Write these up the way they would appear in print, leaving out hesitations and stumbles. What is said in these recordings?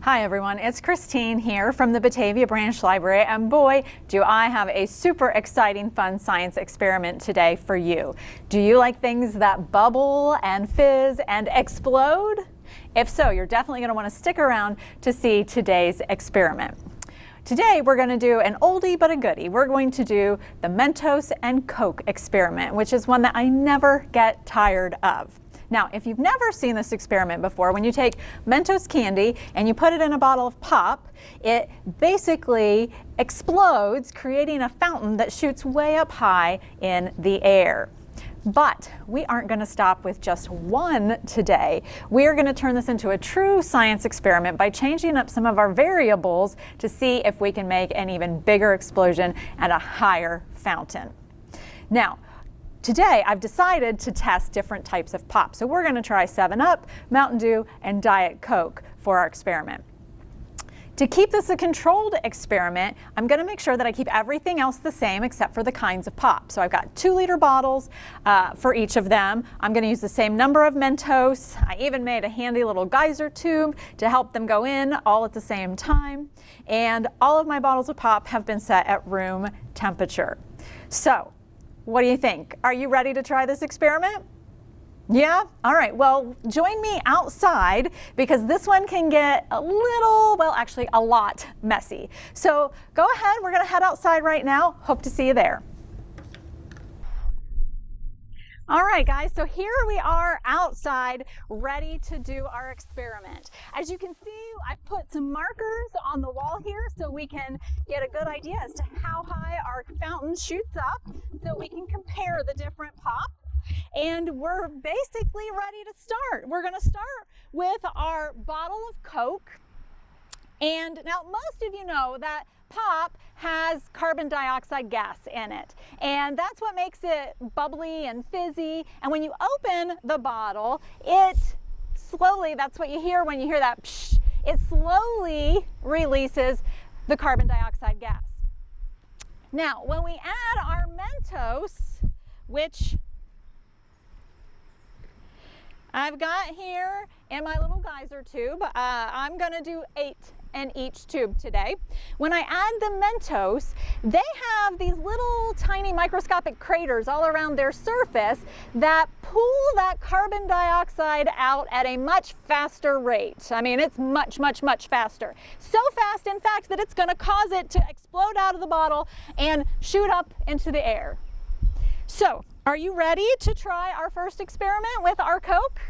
Hi everyone, it's Kristine here from the Batavia Branch Library, and boy, do I have a super exciting fun science experiment today for you. Do you like things that bubble and fizz and explode? If so, you're definitely going to want to stick around to see today's experiment. Today we're going to do an oldie but a goodie. We're going to do the Mentos and Coke experiment, which is one that I never get tired of. Now, if you've never seen this experiment before, when you take Mentos candy and you put it in a bottle of pop, it basically explodes, creating a fountain that shoots way up high in the air. But we aren't going to stop with just one today. We are going to turn this into a true science experiment by changing up some of our variables to see if we can make an even bigger explosion and a higher fountain. Now, today I've decided to test different types of pop. So we're going to try 7-Up, Mountain Dew, and Diet Coke for our experiment. To keep this a controlled experiment, I'm going to make sure that I keep everything else the same except for the kinds of pop. So I've got 2-liter bottles for each of them. I'm going to use the same number of Mentos. I even made a handy little geyser tube to help them go in all at the same time. And all of my bottles of pop have been set at room temperature. So, what do you think? Are you ready to try this experiment? Yeah? All right, well, join me outside because this one can get a little, well, actually a lot messy. So go ahead, we're gonna head outside right now. Hope to see you there. All right, guys, so here we are outside ready to do our experiment. As you can see, I put some markers on the wall here so we can get a good idea as to how high our fountain shoots up so we can compare the different pop. And we're basically ready to start. We're going to start with our bottle of Coke. And now most of you know that pop has carbon dioxide gas in it, and that's what makes it bubbly and fizzy. And when you open the bottle, it slowly, that's what you hear when you hear that psh, it slowly releases the carbon dioxide gas. Now, when we add our Mentos, which I've got here in my little geyser tube, I'm gonna do 8 in each tube today. When I add the Mentos, they have these little tiny microscopic craters all around their surface that pull that carbon dioxide out at a much faster rate. I mean, it's much, much, much faster. So fast, in fact, that it's gonna cause it to explode out of the bottle and shoot up into the air. So, are you ready to try our first experiment with our Coke?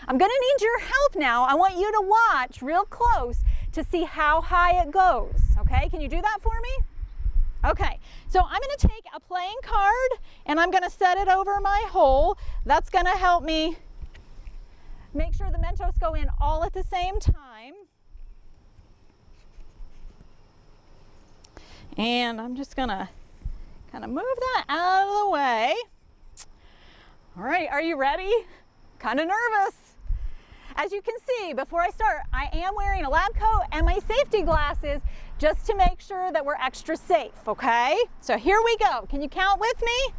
I'm gonna need your help now. I want you to watch real close to see how high it goes, okay? Can you do that for me? Okay, so I'm gonna take a playing card and I'm gonna set it over my hole. That's gonna help me make sure the Mentos go in all at the same time. And I'm just gonna kind of move that out of the way. All right, are you ready? Kind of nervous. As you can see, before I start, I am wearing a lab coat and my safety glasses just to make sure that we're extra safe, okay? So here we go. Can you count with me?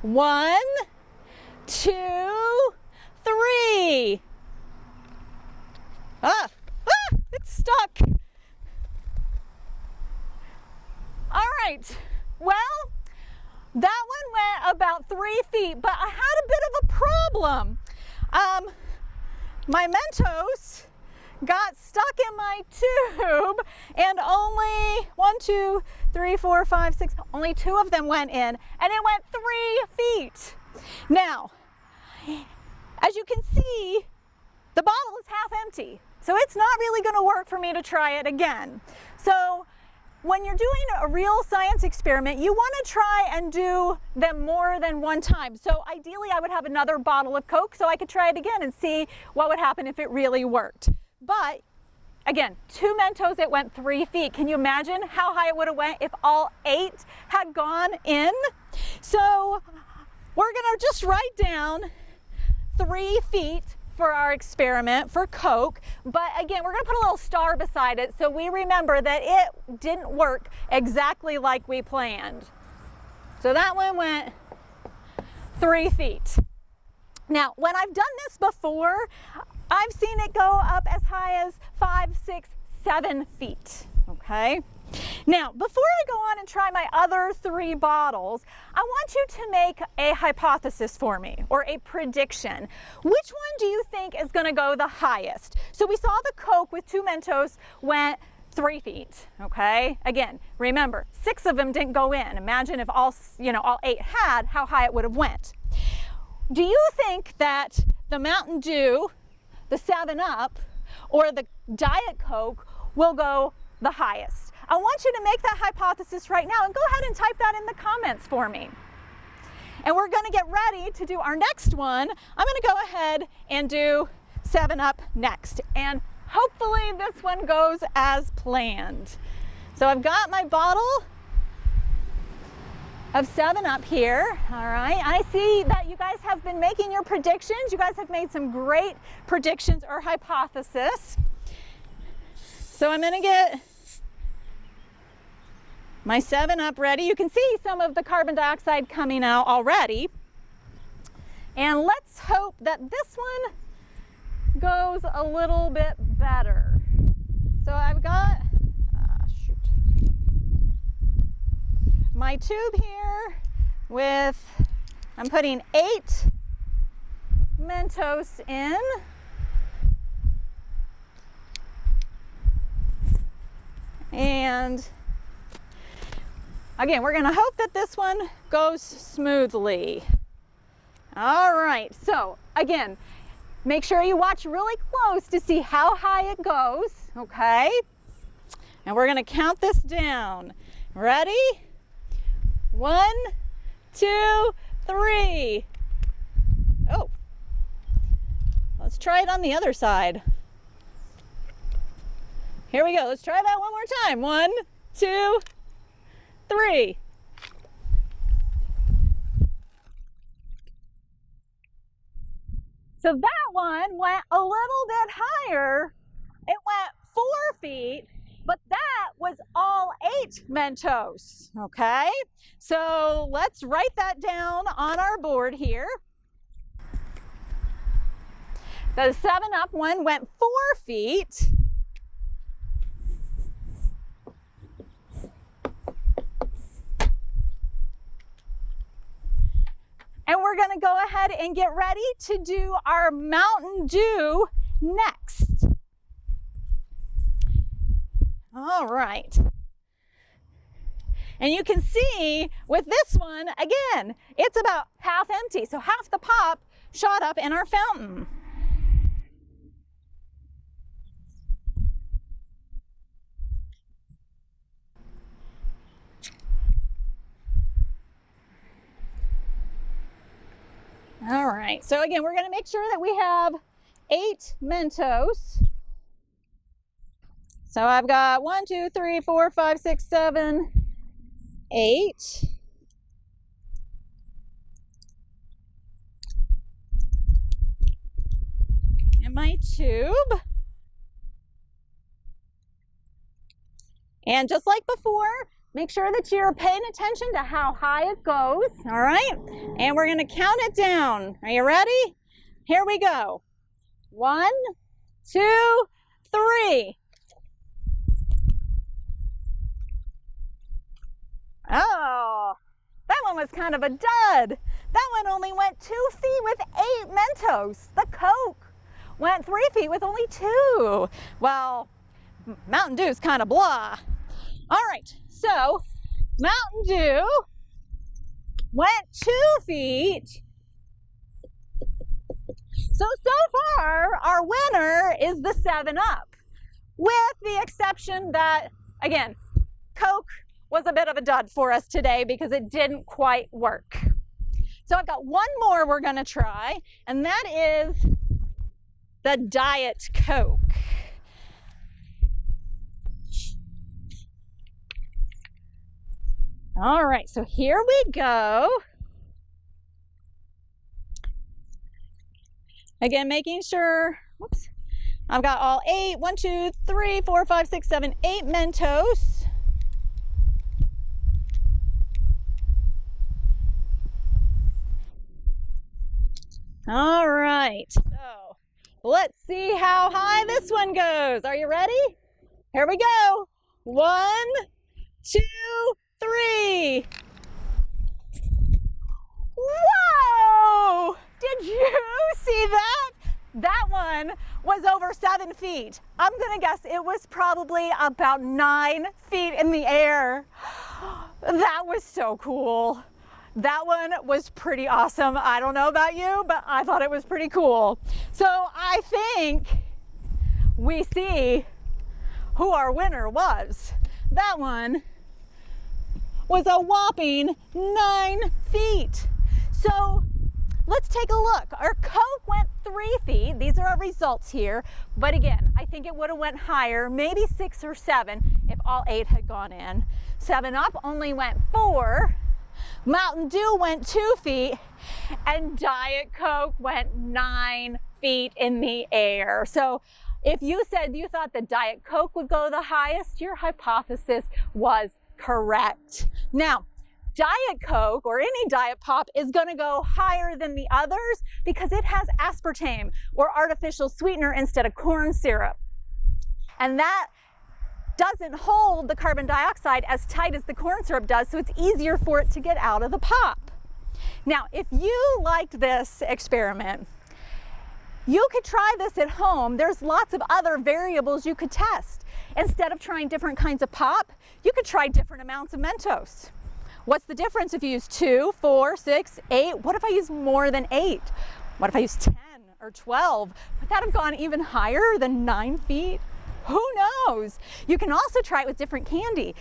1, 2, 3. It's stuck. All right, well, that one went about 3 feet, but I had a bit of a problem. My Mentos got stuck in my tube and only 1, 2, 3, 4, 5, 6, only 2 of them went in, and it went 3 feet. Now, as you can see, the bottle is half empty, so it's not really going to work for me to try it again. So when you're doing a real science experiment, you want to try and do them more than one time. So ideally, I would have another bottle of Coke so I could try it again and see what would happen if it really worked. But again, 2 Mentos, it went 3 feet. Can you imagine how high it would have went if all 8 had gone in? So we're gonna just write down 3 feet for our experiment for Coke, but again, we're gonna put a little star beside it so we remember that it didn't work exactly like we planned. So that one went 3 feet. Now, when I've done this before, I've seen it go up as high as 5, 6, 7 feet, okay? Now, before I go on and try my other 3 bottles, I want you to make a hypothesis for me, or a prediction. Which one do you think is going to go the highest? So we saw the Coke with 2 Mentos went 3 feet, okay? Again, remember, 6 of them didn't go in. Imagine if all 8 had, how high it would have went. Do you think that the Mountain Dew, the 7-Up, or the Diet Coke will go the highest? I want you to make that hypothesis right now and go ahead and type that in the comments for me. And we're going to get ready to do our next one. I'm going to go ahead and do 7-Up next. And hopefully this one goes as planned. So I've got my bottle of 7-Up here. All right, I see that you guys have been making your predictions. You guys have made some great predictions or hypotheses. So I'm going to get my 7-Up ready. You can see some of the carbon dioxide coming out already. And let's hope that this one goes a little bit better. So I've got, my tube here with, I'm putting 8 Mentos in. And again, we're going to hope that this one goes smoothly. All right, so again, make sure you watch really close to see how high it goes, okay? And we're going to count this down. Ready? 1, 2, 3. Oh, let's try it on the other side. Here we go. Let's try that one more time. 1, 2, 3. So that one went a little bit higher. It went 4 feet, but that was all 8 Mentos, okay? So let's write that down on our board here. The 7-Up one went 4 feet. And we're going to go ahead and get ready to do our Mountain Dew next. All right. And you can see with this one, again, it's about half empty. So half the pop shot up in our fountain. All right, so again, we're going to make sure that we have 8 Mentos. So I've got 1, 2, 3, 4, 5, 6, 7, 8. And my tube. And just like before, make sure that you're paying attention to how high it goes, all right? And we're gonna count it down. Are you ready? Here we go. 1, 2, 3. Oh, that one was kind of a dud. That one only went 2 feet with 8 Mentos. The Coke went 3 feet with only 2. Well, Mountain Dew's kind of blah. All right, so Mountain Dew went 2 feet. So far, our winner is the 7-Up, with the exception that, again, Coke was a bit of a dud for us today because it didn't quite work. So I've got one more we're gonna try, and that is the Diet Coke. All right, so here we go. Again, making sure, whoops, I've got all 8, 1, 2, 3, 4, 5, 6, 7, 8 Mentos. All right, so let's see how high this one goes. Are you ready? Here we go. 1, 2, 3. Whoa! Did you see that? That one was over 7 feet. I'm gonna guess it was probably about 9 feet in the air. That was so cool. That one was pretty awesome. I don't know about you, but I thought it was pretty cool. So I think we see who our winner was. That one was a whopping 9 feet. So let's take a look. Our Coke went 3 feet. These are our results here. But again, I think it would have went higher, maybe 6 or 7 if all 8 had gone in. 7-Up only went 4. Mountain Dew went 2 feet. And Diet Coke went 9 feet in the air. So if you said you thought the Diet Coke would go the highest, your hypothesis was correct. Now, Diet Coke or any Diet Pop is going to go higher than the others because it has aspartame or artificial sweetener instead of corn syrup. And that doesn't hold the carbon dioxide as tight as the corn syrup does, so it's easier for it to get out of the pop. Now, if you liked this experiment, you could try this at home. There's lots of other variables you could test. Instead of trying different kinds of pop, you could try different amounts of Mentos. What's the difference if you use 2, 4, 6, 8? What if I use more than 8? What if I use 10 or 12? Would that have gone even higher than 9 feet? Who knows? You can also try it with different candy.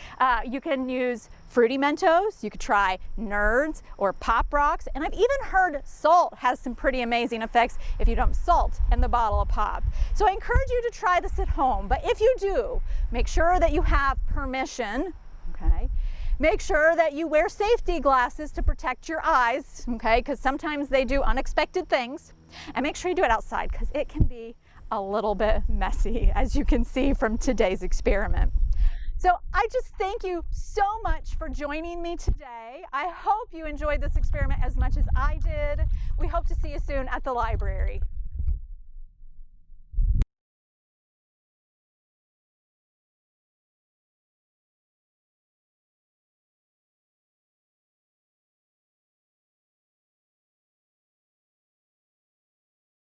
You can use Fruity Mentos, you could try Nerds or Pop Rocks, and I've even heard salt has some pretty amazing effects if you dump salt in the bottle of pop. So I encourage you to try this at home, but if you do, make sure that you have permission, okay? Make sure that you wear safety glasses to protect your eyes, okay? Because sometimes they do unexpected things. And make sure you do it outside because it can be a little bit messy, as you can see from today's experiment. So I just thank you so much for joining me today. I hope you enjoyed this experiment as much as I did. We hope to see you soon at the library.